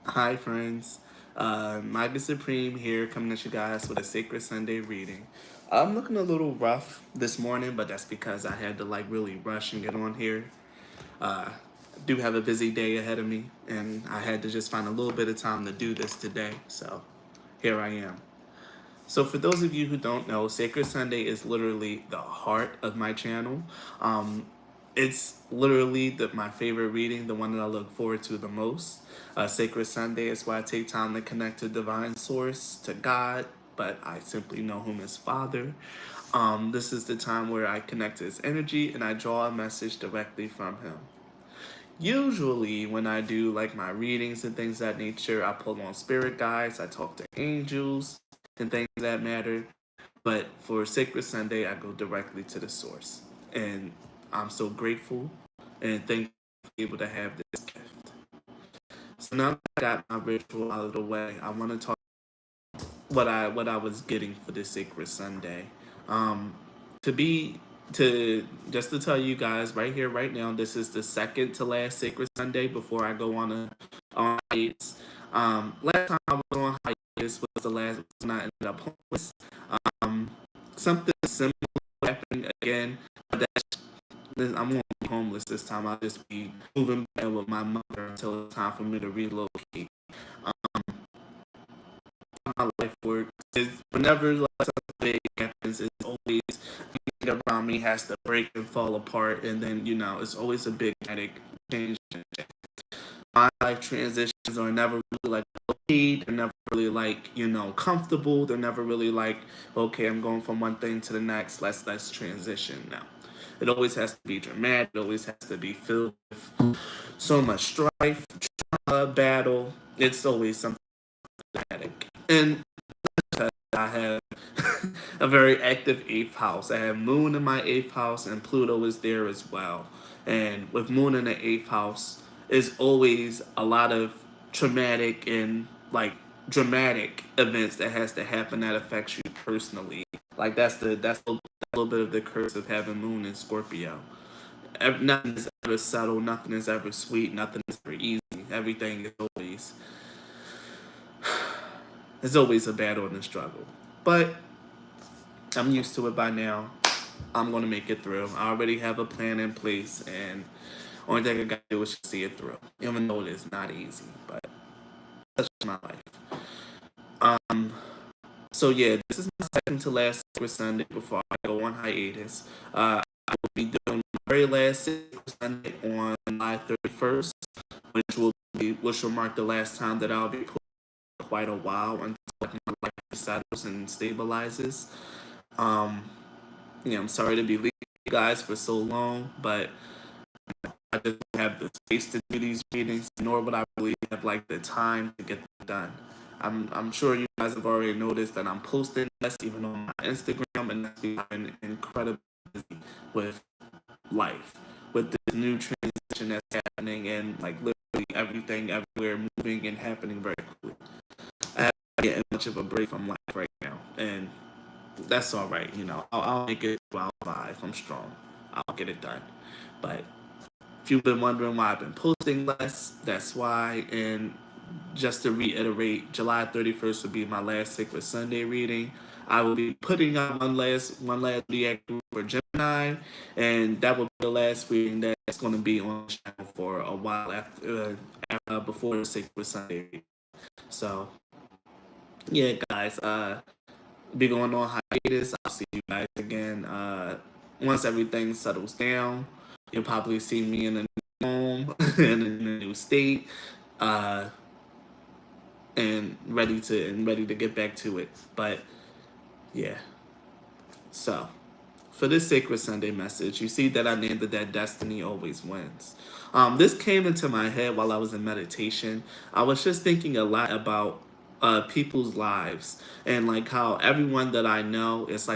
Hi, friends. Maga Supreme here, coming at you guys with a Sacred Sunday reading. I'm looking a little rough this morning, but that's because I had to really rush and get on here. I do have a busy day ahead of me, and I had to just find a little bit of time to do this today. So here I am. So, for those of you who don't know, Sacred Sunday is literally the heart of my channel. Um, it's literally my favorite reading, the one that I look forward to the most. Sacred Sunday is where I take time to connect to divine source, to God, but I simply know him as Father. This is the time where I connect to his energy and I draw a message directly from him. Usually, when I do my readings and things of that nature, I pull on spirit guides, I talk to angels and things that matter. But for Sacred Sunday, I go directly to the source. And I'm so grateful and thankful to be able to have this gift. So now that I got my ritual out of the way, I want to talk what I was getting for this Sacred Sunday. Um, to be to just to tell you guys right here, right now, this is the second to last Sacred Sunday before I go on hiatus. Last time I was on hiatus was the last when I ended up homeless. Um, Something similar happened again, but I won't be homeless this time. I'll just be moving back with my mother until it's time for me to relocate. Um, my life works is whenever something big happens, it's always everything around me has to break and fall apart, and then it's always a big dramatic change. My life transitions are never really okay. They're never really comfortable. They're never really okay, I'm going from one thing to the next. Let's transition now. It always has to be dramatic. It always has to be filled with so much strife, battle. It's always something dramatic. And I have a very active eighth house. I have Moon in my eighth house, and Pluto is there as well. And with Moon in the eighth house, is always a lot of traumatic and dramatic events that has to happen that affects you personally. That's a little bit of the curse of having Moon in Scorpio. Nothing is ever subtle. Nothing is ever sweet. Nothing is ever easy. Everything is always it's always a battle and a struggle. But I'm used to it by now. I'm gonna make it through. I already have a plan in place, and only thing I gotta do is just see it through. Even though it is not easy, but that's just my life. Um. So yeah, this is my second to last Sacred Sunday before I go on hiatus. I will be doing my very last Sacred Sunday on July 31st, which will mark the last time that I'll be put for quite a while until my life settles and stabilizes. Um, I'm sorry to be leaving you guys for so long, but I just don't have the space to do these meetings, nor would I really have the time to get them done. I'm sure you guys have already noticed that I'm posting less even on my Instagram, and that's because I've been incredibly busy with life, with this new transition that's happening, and literally everything everywhere moving and happening very quickly. I haven't getting much of a break from life right now, and that's all right. I'll make it. I'll survive. I'm strong. I'll get it done. But if you've been wondering why I've been posting less, that's why. And just to reiterate, July 31st will be my last Sacred Sunday reading. I will be putting out one last reaction for Gemini, and that will be the last reading that's going to be on the channel for a while before the Sacred Sunday reading. So yeah, guys, be going on hiatus. I'll see you guys again once everything settles down. You'll probably see me in a new home, in a new state, uh, and ready to get back to it. But yeah, so for this Sacred Sunday message, you see that I named it that destiny always wins. This came into my head while I was in meditation. I was just thinking a lot about people's lives and how everyone that I know is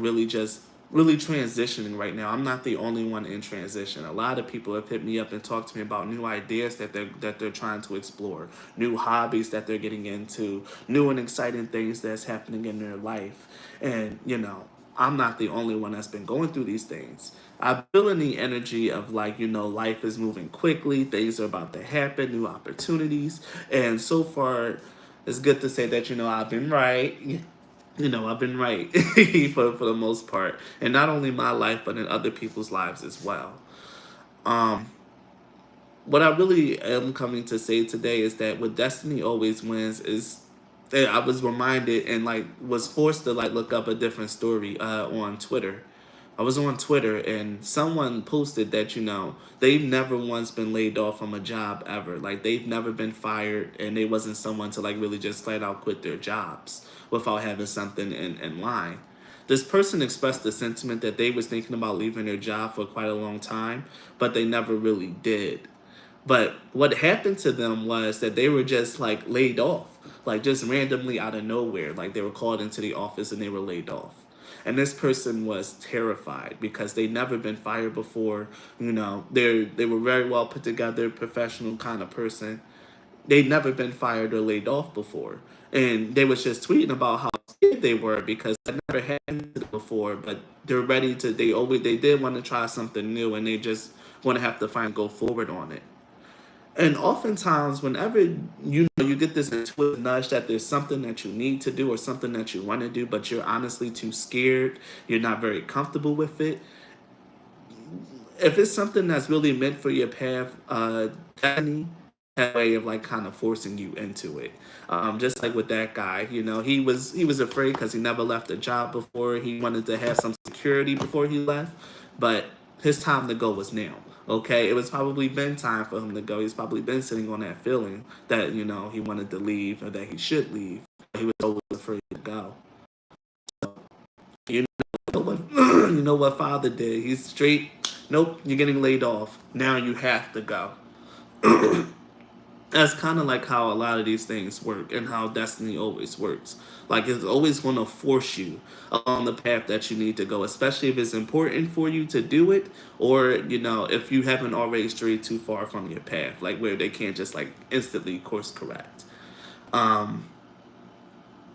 really transitioning right now. I'm not the only one in transition. A lot of people have hit me up and talked to me about new ideas that they're trying to explore, new hobbies that they're getting into, new and exciting things that's happening in their life. And I'm not the only one that's been going through these things. I'm feeling the energy of like, life is moving quickly, things are about to happen, new opportunities. And so far, it's good to say that, I've been right. I've been right for the most part. And not only my life, but in other people's lives as well. Um, what I really am coming to say today is that what destiny always wins is that I was reminded and like was forced to like look up a different story on Twitter. I was on Twitter and someone posted that they've never once been laid off from a job ever. Like they've never been fired, and they wasn't someone to like really just flat out quit their jobs without having something in line. This person expressed the sentiment that they was thinking about leaving their job for quite a long time, but they never really did. But what happened to them was that they were just like laid off, like just randomly out of nowhere. Like they were called into the office and they were laid off. And this person was terrified because they'd never been fired before. They were very well put together, professional kind of person. They'd never been fired or laid off before. And they was just tweeting about how scared they were because that never happened to them before. But they're ready to. They did want to try something new, and they just want to have to go forward on it. And oftentimes, whenever you get this intuitive nudge that there's something that you need to do or something that you want to do, but you're honestly too scared, you're not very comfortable with it. If it's something that's really meant for your path, destiny has a way of like kind of forcing you into it. Just like with that guy, he was afraid because he never left a job before. He wanted to have some security before he left, but his time to go was now. Okay, it was probably been time for him to go. He's probably been sitting on that feeling that he wanted to leave or that he should leave. He was always afraid to go. You know what? You know what Father did? He's straight. Nope, you're getting laid off. Now you have to go. That's kind of like how a lot of these things work and how destiny always works. Like it's always going to force you along the path that you need to go, especially if it's important for you to do it, or if you haven't already strayed too far from your path, like where they can't just like instantly course correct. Um,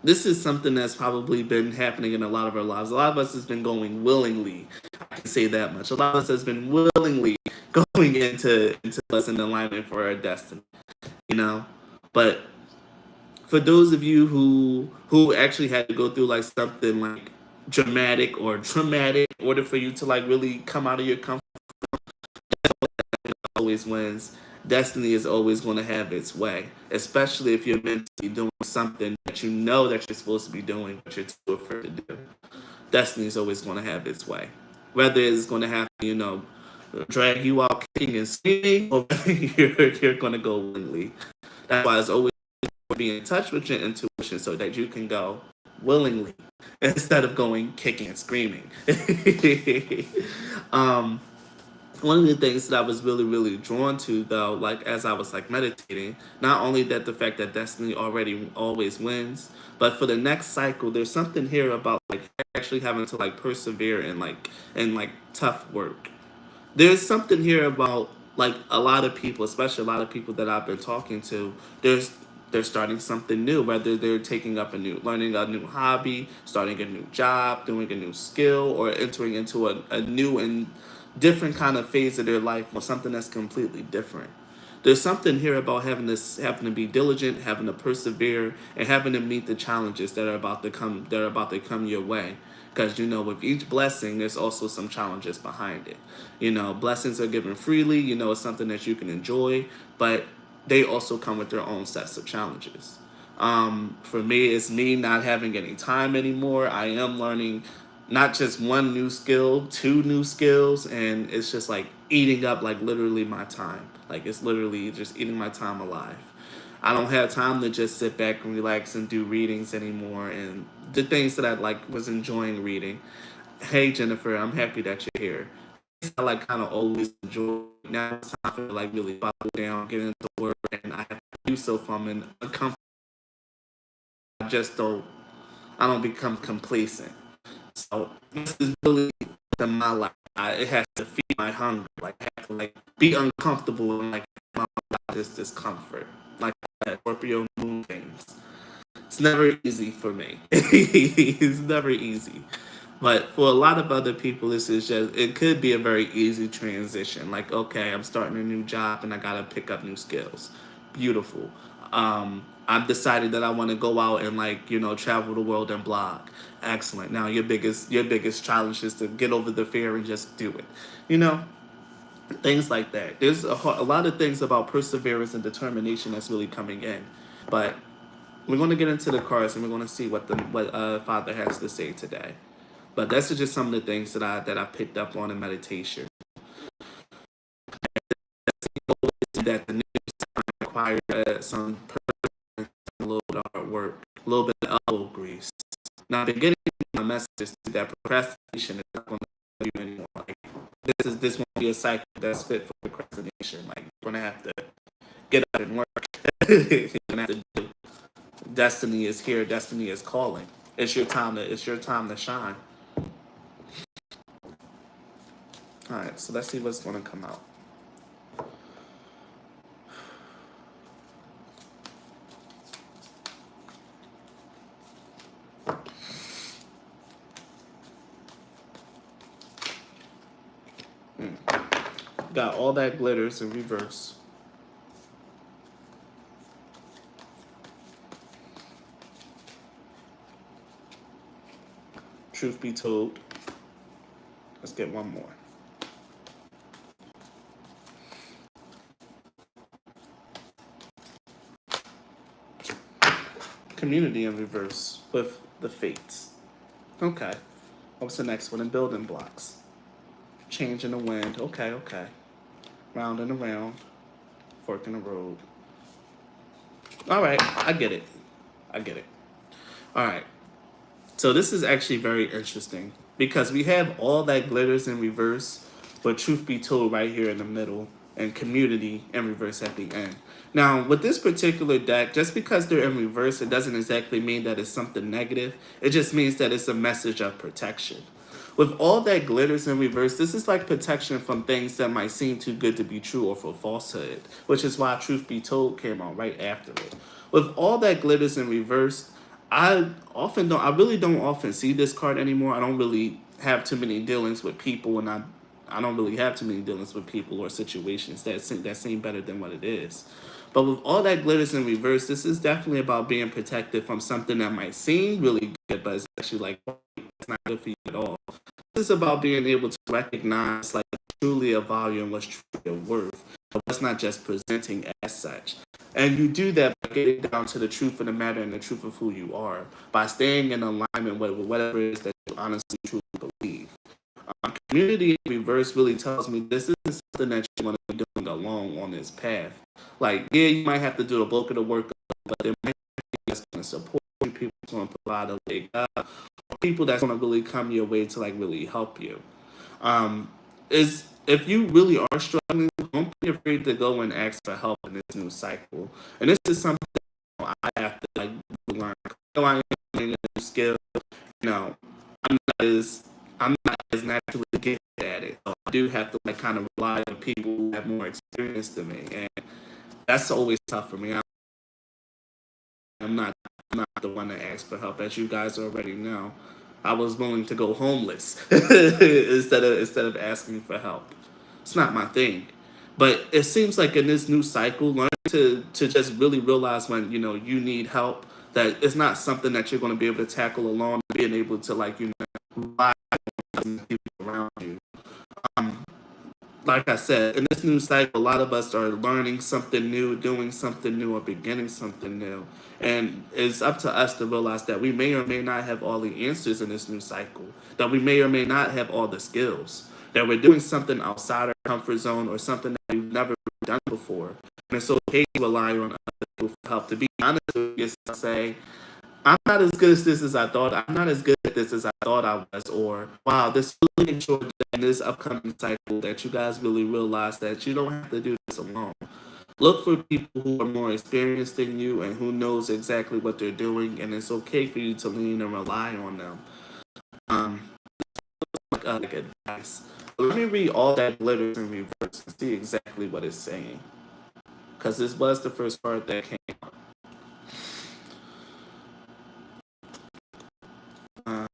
this is something that's probably been happening in a lot of our lives. A lot of us has been going willingly. I can say that much. A lot of us has been willingly going into us in alignment for our destiny. You know, but for those of you who actually had to go through like something like dramatic or traumatic in order for you to like really come out of your comfort, always wins. Destiny is always going to have its way, especially if you're meant to be doing something that you know that you're supposed to be doing, but you're too afraid to do. Destiny is always going to have its way, whether it's going to have drag you out kicking and screaming, or whether you're going to go willingly. That's why it's always be in touch with your intuition so that you can go willingly instead of going kicking and screaming. um, One of the things that I was really, really drawn to, though, like as I was like meditating, not only that the fact that destiny already always wins, but for the next cycle, there's something here about like actually having to like persevere and tough work. There's something here about like a lot of people, especially a lot of people that I've been talking to. They're starting something new, whether they're taking up learning a new hobby, starting a new job, doing a new skill, or entering into a new and different kind of phase of their life, or something that's completely different. There's something here about having to be diligent, having to persevere, and having to meet the challenges that are about to come your way. Because with each blessing, there's also some challenges behind it. Blessings are given freely. It's something that you can enjoy, but they also come with their own sets of challenges. For me, it's me not having any time anymore. I am learning not just one new skill, two new skills, and it's just like eating up like literally my time. Like it's literally just eating my time alive. I don't have time to just sit back and relax and do readings anymore and the things that I like was enjoying reading. Hey Jennifer, I'm happy that you're here. I like kind of always enjoy. Now it's time for like really buckle down, get into work, and I have to do so from an uncomfortable. I just don't. I don't become complacent. So this is really in my life. It has to feed my hunger. Like I have to like be uncomfortable and like my this discomfort. Like that Scorpio moon things. It's never easy for me. It's never easy. But for a lot of other people, this is just, it could be a very easy transition. Like, okay, I'm starting a new job and I gotta pick up new skills. Beautiful. I've decided that I want to go out and, like, travel the world and blog. Excellent. Now your biggest challenge is to get over the fear and just do it. You know, things like that. There's a lot of things about perseverance and determination that's really coming in. But we're going to get into the cards and we're going to see what Father has to say today. But that's just some of the things that I picked up on in meditation. That the news require some a little bit of hard work, a little bit of elbow grease. Now, the beginning of my message is that procrastination is not going to help you anymore. Like, this won't be a cycle that's fit for procrastination. Like, you're going to have to get up and work. You're going to have to do. Destiny is here. Destiny is calling. It's your time to shine. All right, so let's see what's going to come out. Got all that glitters in reverse. Truth be told, let's get one more. Community in reverse with the fates. Okay. What's the next one? In building blocks. Change in the wind. Okay. Round and around. Fork in the road. All right. I get it. All right. So this is actually very interesting because we have all that glitters in reverse, but truth be told right here in the middle, and community in reverse at the end. Now, with this particular deck, just because they're in reverse, it doesn't exactly mean that it's something negative. It just means that it's a message of protection. With all that glitters in reverse, this is like protection from things that might seem too good to be true or for falsehood, which is why Truth Be Told came out right after it. With all that glitters in reverse, I really don't often see this card anymore. I don't really have too many dealings with people, and I don't really have too many dealings with people or situations that seem better than what it is. But with all that glitters in reverse, this is definitely about being protected from something that might seem really good, but it's actually like it's not good for you at all. This is about being able to recognize like truly a value and what's truly a worth, but what's not just presenting as such. And you do that by getting down to the truth of the matter and the truth of who you are, by staying in alignment with whatever it is that you honestly truly believe. Community in reverse really tells me this isn't something that you want to be doing alone on this path. Like, yeah, you might have to do the bulk of the work, but there might be people that's going to support you, people that's going to provide a leg up, people that's going to really come your way to like really help you. Is if you really are struggling, don't be afraid to go and ask for help in this new cycle. And this is something I have to like learn. I am learning a new skill. You know, I'm not as I'm not as naturally gifted at it. So I do have to like kind of rely on people who have more experience than me, and that's always tough for me. I'm not the one that asks for help, as you guys already know. I was willing to go homeless instead of asking for help. It's not my thing. But it seems like in this new cycle, learn to just really realize when you need help, that it's not something that you're going to be able to tackle alone. Being able to like rely on people around you. Um, like I said, in this new cycle, a lot of us are learning something new, doing something new, or beginning something new. And it's up to us to realize that we may or may not have all the answers in this new cycle, that we may or may not have all the skills, that we're doing something outside our comfort zone or something that we've never done before. And it's okay to rely on other people for help. To be honest with you, say, I'm not as good at this as I thought. I'm not as good at this as I thought I was. Or, wow, this really enjoyed in this upcoming cycle that you guys really realize that you don't have to do this alone. Look for people who are more experienced than you and who knows exactly what they're doing, and it's okay for you to lean and rely on them. Um, like advice. Let me read all that glitters in reverse and see exactly what it's saying. Because this was the first part that came out. Uh,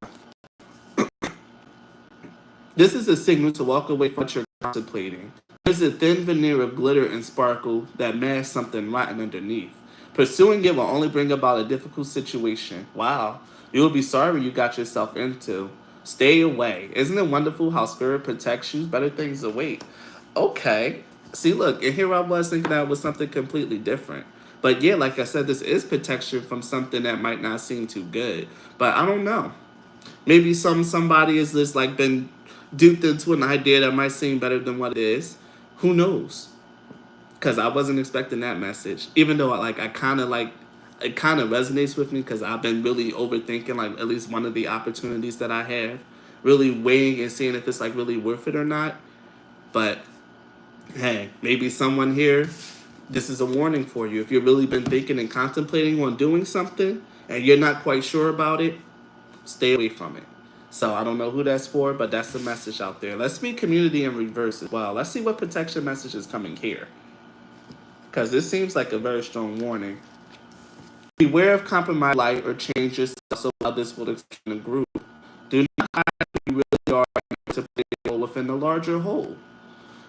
This is a signal to walk away from what you're contemplating. There's a thin veneer of glitter and sparkle that masks something rotten underneath. Pursuing it will only bring about a difficult situation. Wow. You will be sorry you got yourself into. Stay away. Isn't it wonderful how spirit protects you? Better things await. Okay. See, look, and here I was thinking that was something completely different. But yeah, like I said, this is protection from something that might not seem too good. But I don't know. Maybe somebody has just like been duped into an idea that might seem better than what it is. Who knows? Because I wasn't expecting that message. Even though I kind of like it kind of resonates with me because I've been really overthinking like at least one of the opportunities that I have, really weighing and seeing if it's like really worth it or not. But hey, maybe someone here, this is a warning for you. If you've really been thinking and contemplating on doing something and you're not quite sure about it, stay away from it. So I don't know who that's for, but that's the message out there. Let's be community in reverse as well. Let's see what protection message is coming here. Because this seems like a very strong warning. Beware of compromise, light, or change yourself so others will expand the group. Do not hide who you really are to play a role within the larger whole.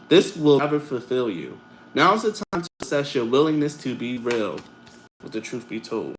This will never fulfill you. Now is the time to assess your willingness to be real, with the truth be told.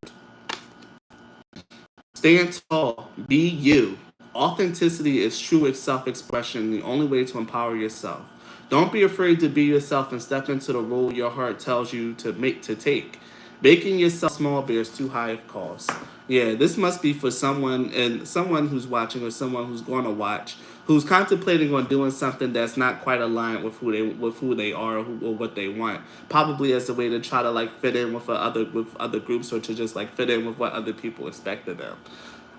Stand tall. Be you. Authenticity is true self-expression, the only way to empower yourself. Don't be afraid to be yourself and step into the role your heart tells you to take. Making yourself small bears too high of cost. Yeah, this must be for someone who's watching or someone who's going to watch, who's contemplating on doing something that's not quite aligned with who they are or what they want. Probably as a way to try to like fit in with other groups or to just like fit in with what other people expect of them.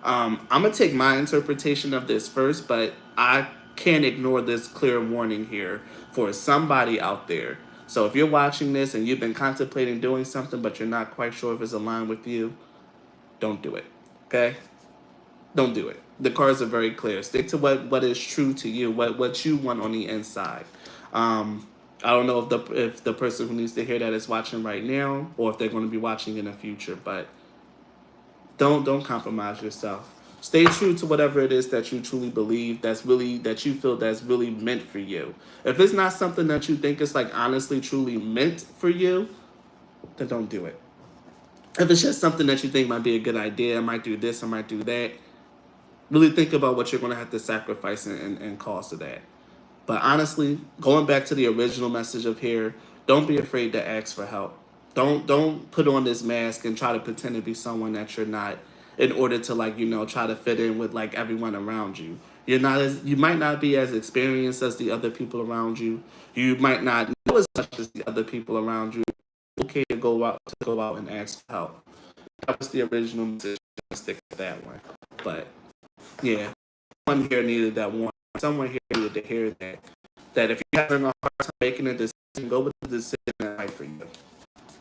I'm gonna take my interpretation of this first, but I can't ignore this clear warning here for somebody out there. So if you're watching this and you've been contemplating doing something, but you're not quite sure if it's aligned with you, don't do it. Okay? Don't do it. The cards are very clear. Stick to what is true to you, what you want on the inside. I don't know if the person who needs to hear that is watching right now, or if they're going to be watching in the future, but don't compromise yourself. Stay true to whatever it is that you truly believe that you feel that's really meant for you. If it's not something that you think is like honestly truly meant for you, then don't do it. If it's just something that you think might be a good idea, I might do this, I might do that, really think about what you're going to have to sacrifice and cost of that. But honestly, going back to the original message of here, don't be afraid to ask for help. Don't put on this mask and try to pretend to be someone that you're not in order to like, try to fit in with like everyone around you. You might not be as experienced as the other people around you. You might not know as much as the other people around you. It's okay to go out and ask for help. That was the original message. Stick with that one. But yeah, someone here needed that one. Someone here needed to hear that. That if you're having a hard time making a decision, go with the decision that's right for you.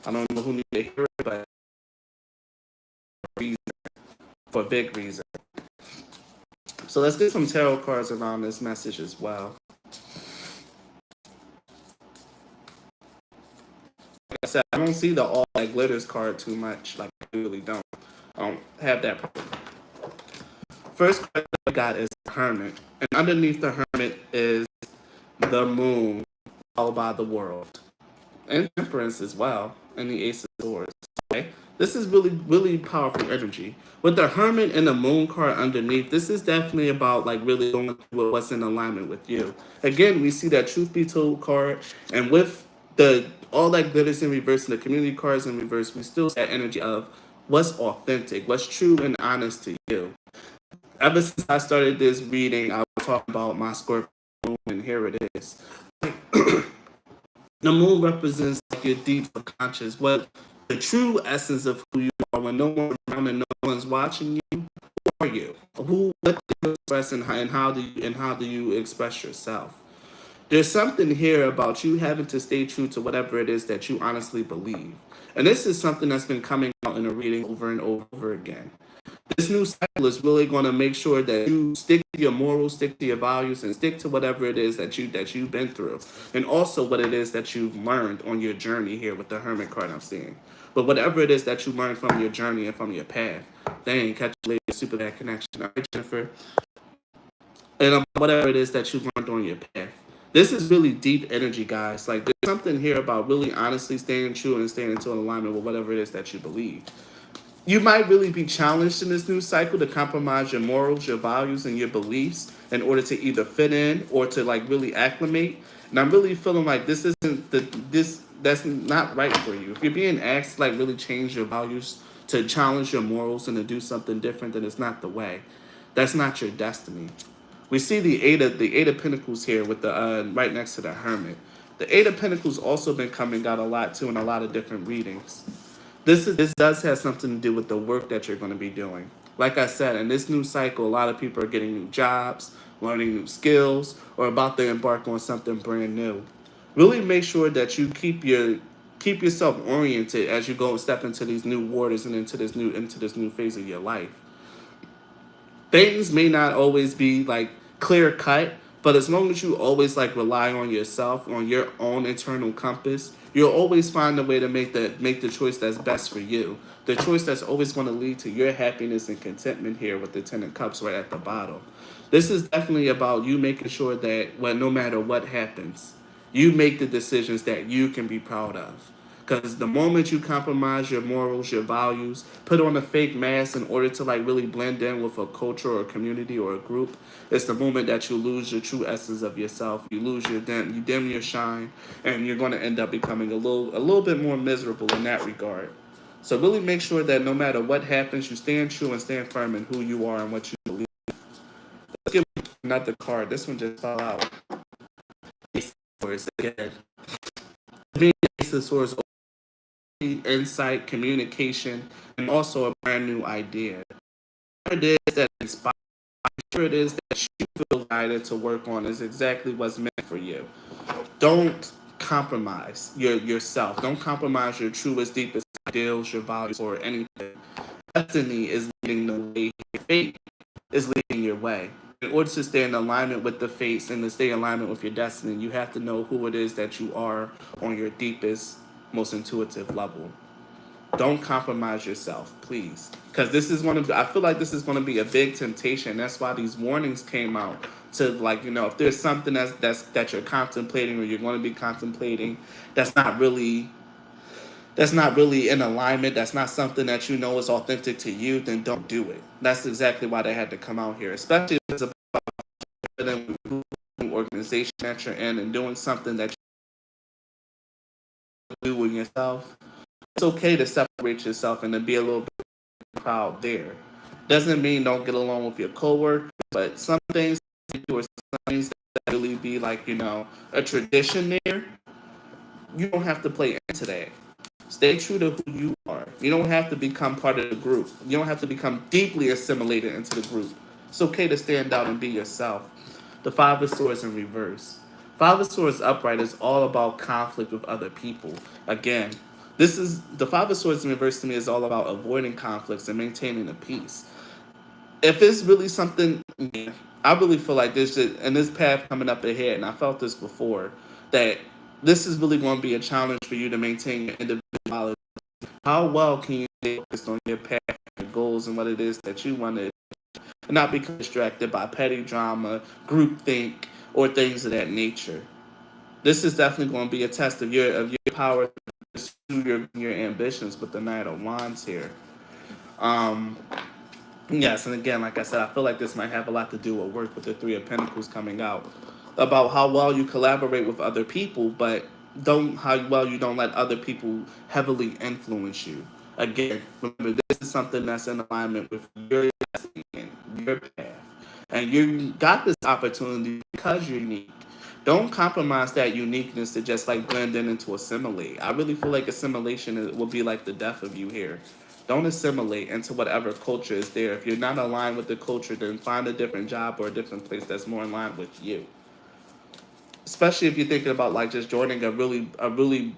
I don't know who needs to hear it, but for a big reason. So let's get some tarot cards around this message as well. Like I said, I don't see the all that glitters card too much. Like I really don't. I don't have that problem. First card that I got is the Hermit. And underneath the Hermit is the Moon, followed by the World. And Temperance as well. And the Ace of Swords. Okay? This is really, really powerful energy. With the Hermit and the Moon card underneath, this is definitely about like really going with what's in alignment with you. Again, we see that Truth Be Told card, and with the all that glitters in reverse and the community cards in reverse, we still see that energy of what's authentic, what's true and honest to you. Ever since I started this reading, I was talking about my Scorpio moon, and here it is. The moon represents like your deep subconscious, what the true essence of who you are when no one's around and no one's watching you. Who are you? What do you express and how do you express yourself? There's something here about you having to stay true to whatever it is that you honestly believe. And this is something that's been coming out in a reading over and over again. This new cycle is really going to make sure that you stick to your morals, stick to your values, and stick to whatever it is that you've been through, and also what it is that you've learned on your journey here with the Hermit card I'm seeing. But whatever it is that you learned from your journey and from your path, dang, catch you later, super bad connection. All right, Jennifer. and whatever it is that you've learned on your path. This is really deep energy, guys. Like, there's something here about really honestly staying true and staying into alignment with whatever it is that you believe. You might really be challenged in this new cycle to compromise your morals, your values, and your beliefs in order to either fit in or to like really acclimate. And I'm really feeling like this isn't this that's not right for you. If you're being asked to like really change your values, to challenge your morals, and to do something different, then it's not the way. That's not your destiny. We see the Eight of Pentacles here with the right next to the Hermit. The Eight of Pentacles also been coming out a lot too in a lot of different readings. This does have something to do with the work that you're going to be doing. Like I said, in this new cycle, a lot of people are getting new jobs, learning new skills, or about to embark on something brand new. Really make sure that you keep yourself oriented as you go and step into these new waters and into this new phase of your life. Things may not always be like clear cut, but as long as you always like rely on yourself, on your own internal compass, you'll always find a way to make the choice that's best for you. The choice that's always going to lead to your happiness and contentment here with the Ten of Cups right at the bottom. This is definitely about you making sure that no matter what happens, you make the decisions that you can be proud of. Because the moment you compromise your morals, your values, put on a fake mask in order to like really blend in with a culture or a community or a group, it's the moment that you lose your true essence of yourself. You dim your shine, and you're going to end up becoming a little bit more miserable in that regard. So really make sure that no matter what happens, you stand true and stand firm in who you are and what you believe. Let's give another card. This one just fell out. Ace of Swords again. Being Ace of Swords, insight, communication, and also a brand new idea. Whatever it is that inspires, whatever it is that you feel guided to work on is exactly what's meant for you. Don't compromise yourself. Don't compromise your truest, deepest ideals, your values, or anything. Destiny is leading the way. Fate is leading your way. In order to stay in alignment with the fates and to stay in alignment with your destiny, you have to know who it is that you are on your deepest, most intuitive level. Don't compromise yourself, please, because this is going to. I feel like this is going to be a big temptation. That's why these warnings came out to like if there's something that you're contemplating or you're going to be contemplating that's not really in alignment. That's not something that you know is authentic to you. Then don't do it. That's exactly why they had to come out here, especially if it's about an organization that you're in and doing something that you do with yourself. It's okay to separate yourself and to be a little bit proud there. Doesn't mean don't get along with your coworkers, but some things you do or some things that really be like, a tradition there, you don't have to play into that. Stay true to who you are. You don't have to become part of the group. You don't have to become deeply assimilated into the group. It's okay to stand out and be yourself. The Five of Swords in reverse. Five of Swords upright is all about conflict with other people. Again, this is the Five of Swords in reverse to me is all about avoiding conflicts and maintaining a peace. If it's really something, yeah, I really feel like there's just and this path coming up ahead, and I felt this before, that this is really going to be a challenge for you to maintain your individuality. How well can you stay focused on your path, your goals, and what it is that you want to, and not become distracted by petty drama, groupthink, or things of that nature? This is definitely going to be a test of your power to pursue your ambitions with the Knight of Wands here. Um, yes, and again, like I said, I feel like this might have a lot to do with work with the Three of Pentacles coming out about how well you collaborate with other people, but don't how well you don't let other people heavily influence you. Again, remember this is something that's in alignment with your destiny and your path, and you got this opportunity because you're unique. Don't compromise that uniqueness to just like blend in and to assimilate. I really feel like will be like the death of you here. Don't assimilate into whatever culture is there. If you're not aligned with the culture, then find a different job or a different place that's more in line with you. Especially if you're thinking about like just joining a really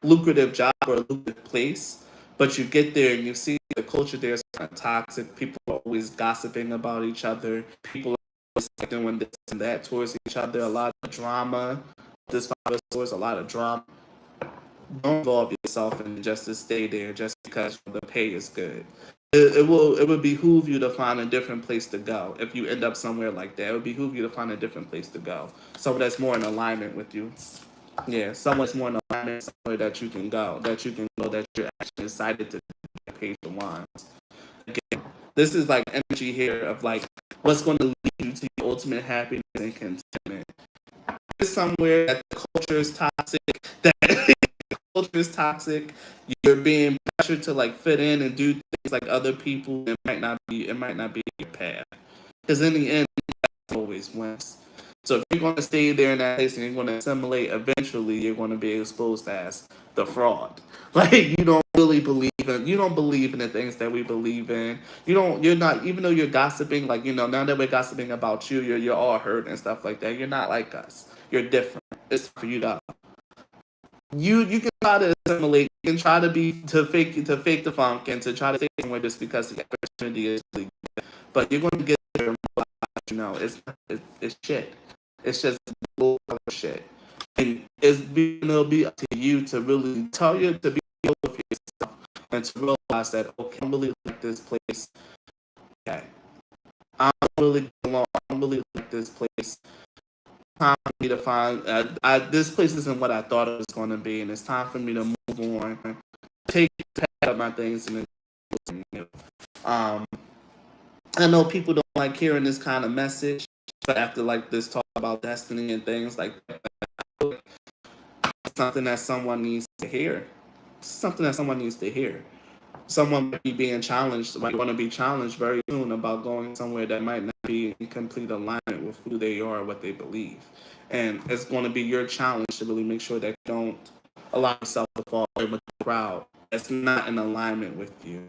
lucrative job or a lucrative place, but you get there and you see the culture there is kind of toxic. People are always gossiping about each other. People are always doing this and that towards each other. A lot of drama. This Five of Swords, a lot of drama. Don't involve yourself in just to stay there just because the pay is good. it would behoove you to find a different place to go if you end up somewhere like that. It would behoove you to find a different place to go, somewhere that's more in alignment with you. Yeah, somewhere that's more in alignment, somewhere that you're actually excited to page the wands. Again, this is like energy here of like what's going to lead you to your ultimate happiness and contentment. It's somewhere that the culture is toxic, that culture is toxic. You're being pressured to like fit in and do things like other people. It might not be your path. Because in the end, it always wins. So if you're going to stay there in that place and you're going to assimilate, eventually you're going to be exposed as the fraud. Like you don't believe in the things that we believe in. You're not, even though you're gossiping, like, now that we're gossiping about you, you're all hurt and stuff like that. You're not like us. You're different. It's for you to you can try to assimilate, you can try to fake the funk and to try to stay somewhere just because the opportunity is really good. But you're going to get there and realize, it's shit. It's just bull shit. And it'll be up to you to really tell you to be real with yourself and to realize that, okay, I really like this place. Okay, I don't really like this place. Time for me to find this place isn't what I thought it was going to be, and it's time for me to move on, take of my things, and then um, I know people don't like hearing this kind of message, but after like this talk about destiny and things like that, it's something that someone needs to hear. Something that someone needs to hear. Someone might be being challenged, might want to be challenged very soon about going somewhere that might not be in complete alignment with who they are, what they believe. And it's going to be your challenge to really make sure that you don't allow yourself to fall in with the crowd that's not in alignment with you.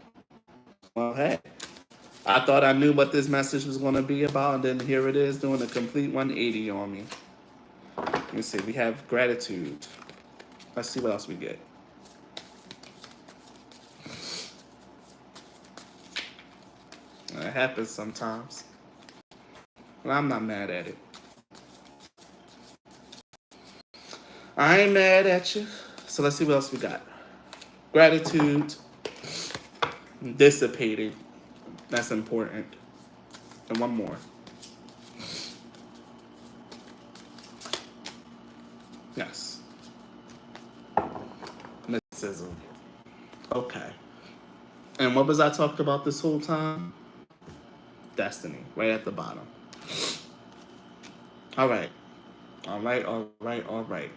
Well, hey, I thought I knew what this message was going to be about, and then here it is doing a complete 180 on me. Let me see. We have gratitude. Let's see what else we get. It happens sometimes. And I'm not mad at it. I ain't mad at you. So let's see what else we got. Gratitude, dissipating. That's important. And one more. Yes. Mysticism. Okay. And what was I talking about this whole time? Destiny, right at the bottom. All right. All right, all right, all right.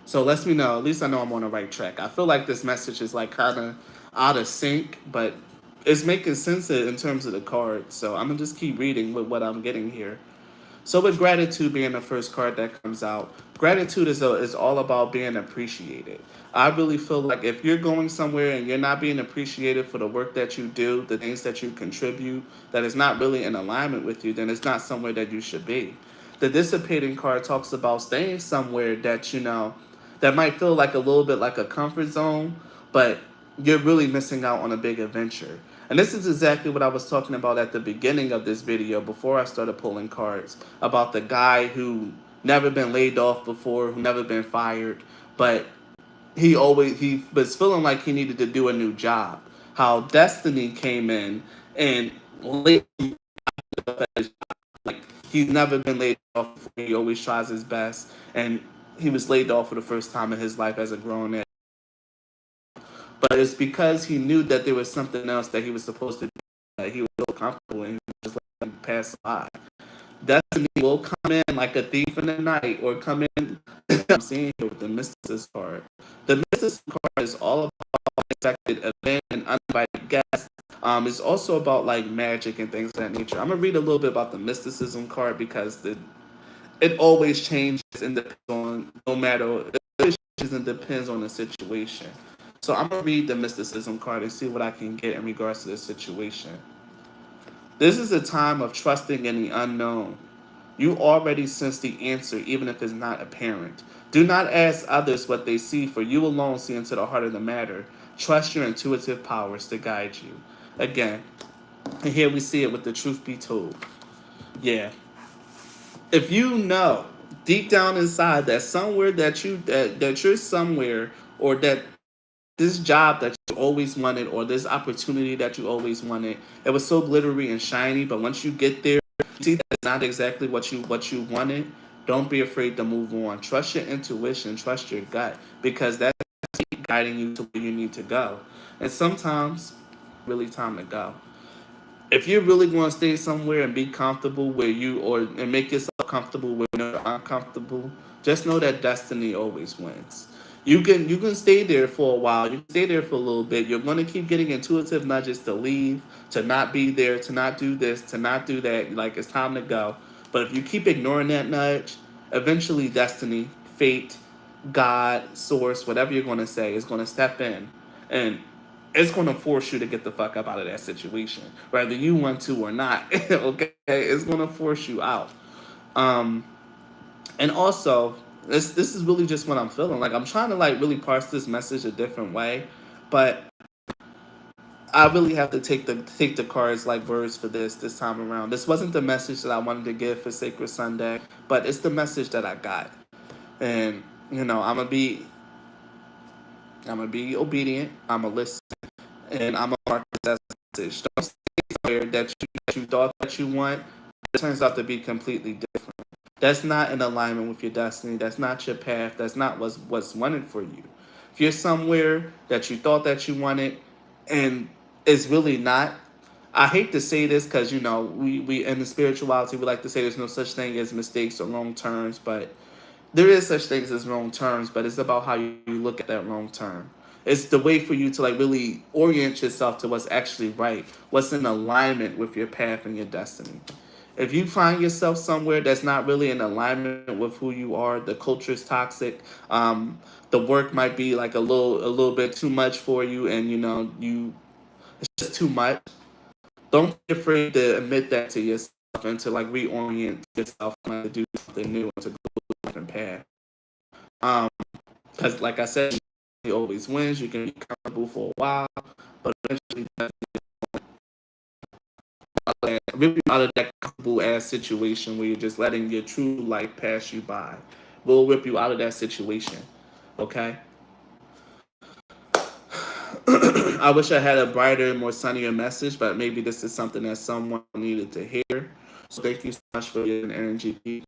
So lets me know, at least I know I'm on the right track. I feel like this message is like kind of out of sync, but it's making sense in terms of the card. So I'm going to just keep reading with what I'm getting here. So with gratitude being the first card that comes out, gratitude is all about being appreciated. I really feel like if you're going somewhere and you're not being appreciated for the work that you do, the things that you contribute, that is not really in alignment with you, then it's not somewhere that you should be. The dissipating card talks about staying somewhere that, that might feel like a little bit like a comfort zone, but you're really missing out on a big adventure. And this is exactly what I was talking about at the beginning of this video before I started pulling cards about the guy who never been laid off before, who never been fired, but he was feeling like he needed to do a new job. How destiny came in and laid him off at his job. Like he's never been laid off before. He always tries his best, and he was laid off for the first time in his life as a grown man. But it's because he knew that there was something else that he was supposed to do that he was so comfortable in. He was just letting him pass by. Destiny will come in like a thief in the night, or come in. I'm seeing here with the Mysticism card. The Mysticism card is all about unexpected event and uninvited guests. It's also about like magic and things of that nature. I'm gonna read a little bit about the Mysticism card because it always changes and depends on no matter it always changes and depends on the situation. So I'm gonna read the Mysticism card and see what I can get in regards to this situation. This is a time of trusting in the unknown. You already sense the answer, even if it's not apparent. Do not ask others what they see, for you alone see into the heart of the matter. Trust your intuitive powers to guide you. Again, and here we see it with the truth be told. Yeah. If you know deep down inside that somewhere that you're somewhere, or that this job that you always wanted or this opportunity that you always wanted, it was so glittery and shiny, but once you get there, you see that it's not exactly what you wanted. Don't be afraid to move on. Trust your intuition, trust your gut, because that's guiding you to where you need to go. And sometimes really time to go. If you're really going to stay somewhere and be comfortable where you or and make yourself comfortable where you're uncomfortable, just know that destiny always wins. You can stay there for a while. You can stay there for a little bit. You're going to keep getting intuitive nudges to leave, to not be there, to not do this, to not do that. Like it's time to go. But if you keep ignoring that nudge, eventually destiny, fate, God, source, whatever you're going to say, is going to step in and it's going to force you to get the fuck up out of that situation, whether you want to or not. Okay, it's going to force you out. Um, and also, this is really just what I'm feeling. Like I'm trying to like really parse this message a different way, but I really have to take the cards like words for this time around. This wasn't the message that I wanted to give for Sacred Sunday, but it's the message that I got. And I'm gonna be obedient. I'm gonna listen, and I'm gonna mark this as a message. Don't stay somewhere that you thought that you want. It turns out to be completely different. That's not in alignment with your destiny. That's not your path. That's not what's wanted for you. If you're somewhere that you thought that you wanted, and it's really not. I hate to say this because we in the spirituality we like to say there's no such thing as mistakes or wrong turns, but there is such things as wrong turns, but it's about how you look at that wrong turn. It's the way for you to like really orient yourself to what's actually right, what's in alignment with your path and your destiny. If you find yourself somewhere that's not really in alignment with who you are, the culture is toxic, the work might be like a little bit too much for you, and you it's just too much. Don't be afraid to admit that to yourself and to like reorient yourself and to do something new and to go a different path. Um, because like I said, he always wins. You can be comfortable for a while, but eventually rip you out of that comfortable ass situation where you're just letting your true life pass you by. We'll rip you out of that situation. Okay? I wish I had a brighter, more sunnier message, but maybe this is something that someone needed to hear. So thank you so much for your energy.